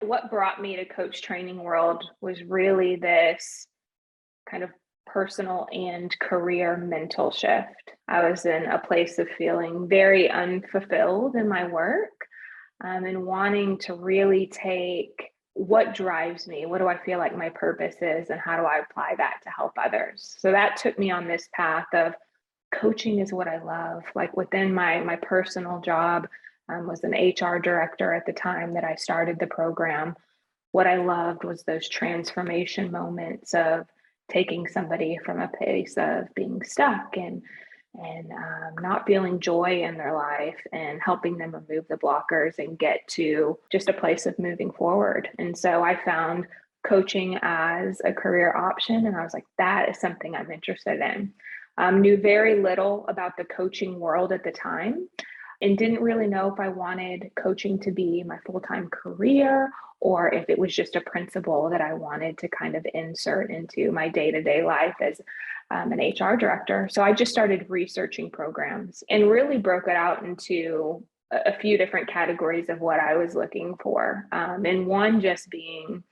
What brought me to coach training world was really this kind of personal and career mental shift. I was in a place of feeling very unfulfilled in my work, and wanting to really take what drives me, what do I feel like my purpose is, and how do I apply that to help others. So that took me on this path of coaching is what I love. Like within my personal job, was an HR director at the time that I started the program. What I loved was those transformation moments of taking somebody from a place of being stuck and not feeling joy in their life and helping them remove the blockers and get to just a place of moving forward. And so I found coaching as a career option, and I was like, that is something I'm interested in. Knew very little about the coaching world at the time and didn't really know if I wanted coaching to be my full-time career or if it was just a principle that I wanted to kind of insert into my day-to-day life as an HR director. So I just started researching programs and really broke it out into a few different categories of what I was looking for. And one just being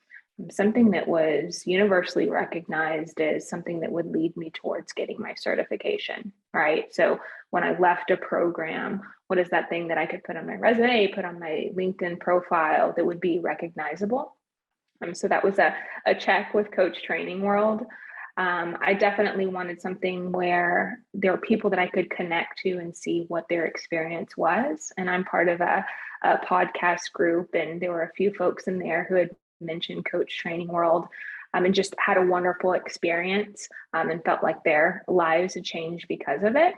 something that was universally recognized as something that would lead me towards getting my certification, right? So when I left a program, what is that thing that I could put on my resume, put on my LinkedIn profile that would be recognizable? So that was a check with Coach Training World. I definitely wanted something where there were people that I could connect to and see what their experience was. And I'm part of a podcast group, and there were a few folks in there who had mentioned Coach Training World, and just had a wonderful experience, and felt like their lives had changed because of it.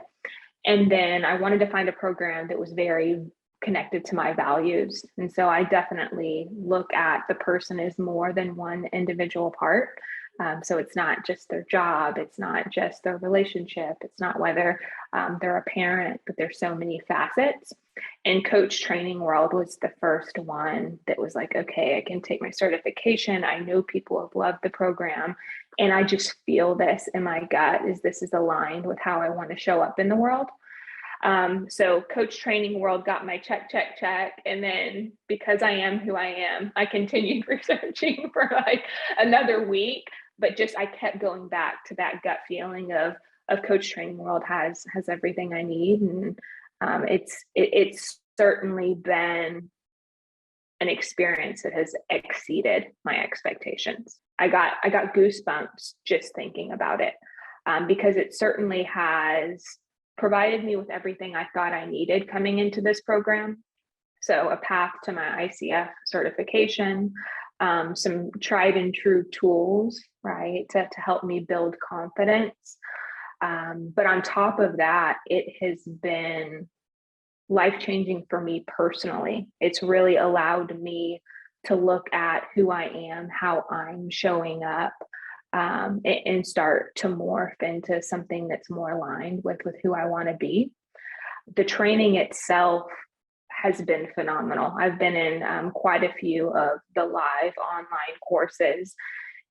And then I wanted to find a program that was very connected to my values. And so I definitely look at the person as more than one individual part. So it's not just their job, it's not just their relationship, it's not whether they're a parent, but there's so many facets. And Coach Training World was the first one that was like, okay, I can take my certification. I know people have loved the program, and I just feel this in my gut is this is aligned with how I want to show up in the world. So Coach Training World got my check. And then because I am who I am, I continued researching for like another week, but just, I kept going back to that gut feeling of Coach Training World has everything I need. And it's certainly been an experience that has exceeded my expectations. I got goosebumps just thinking about it, because it certainly has provided me with everything I thought I needed coming into this program. So a path to my ICF certification, some tried and true tools, right, to help me build confidence. But on top of that, it has been life-changing for me personally. It's really allowed me to look at who I am, how I'm showing up, and start to morph into something that's more aligned with who I want to be. The training itself has been phenomenal. I've been in quite a few of the live online courses,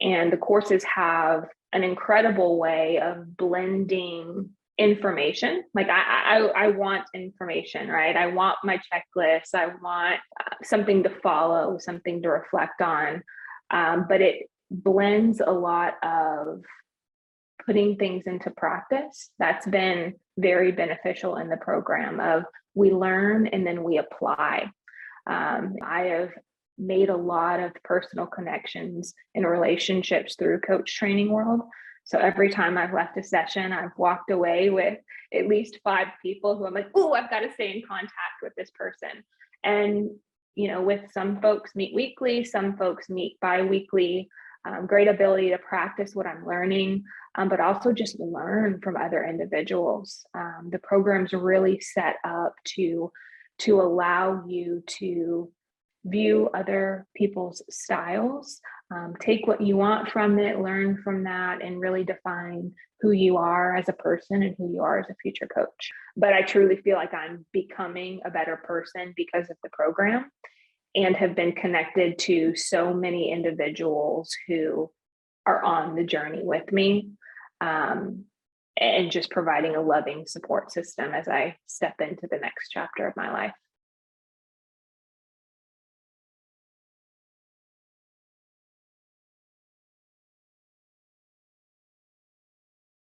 and the courses have an incredible way of blending information. Like I want information, right? I want my checklist. I want something to follow, something to reflect on. But it blends a lot of putting things into practice. That's been very beneficial in the program of we learn and then we apply. I have made a lot of personal connections and relationships through Coach Training World. So every time I've left a session, I've walked away with at least 5 people who I'm like, oh, I've got to stay in contact with this person. And, with some folks meet weekly, some folks meet bi-weekly. Great ability to practice what I'm learning, but also just learn from other individuals. The program's really set up to allow you to view other people's styles, take what you want from it, learn from that, and really define who you are as a person and who you are as a future coach. But I truly feel like I'm becoming a better person because of the program, and have been connected to so many individuals who are on the journey with me, and just providing a loving support system as I step into the next chapter of my life.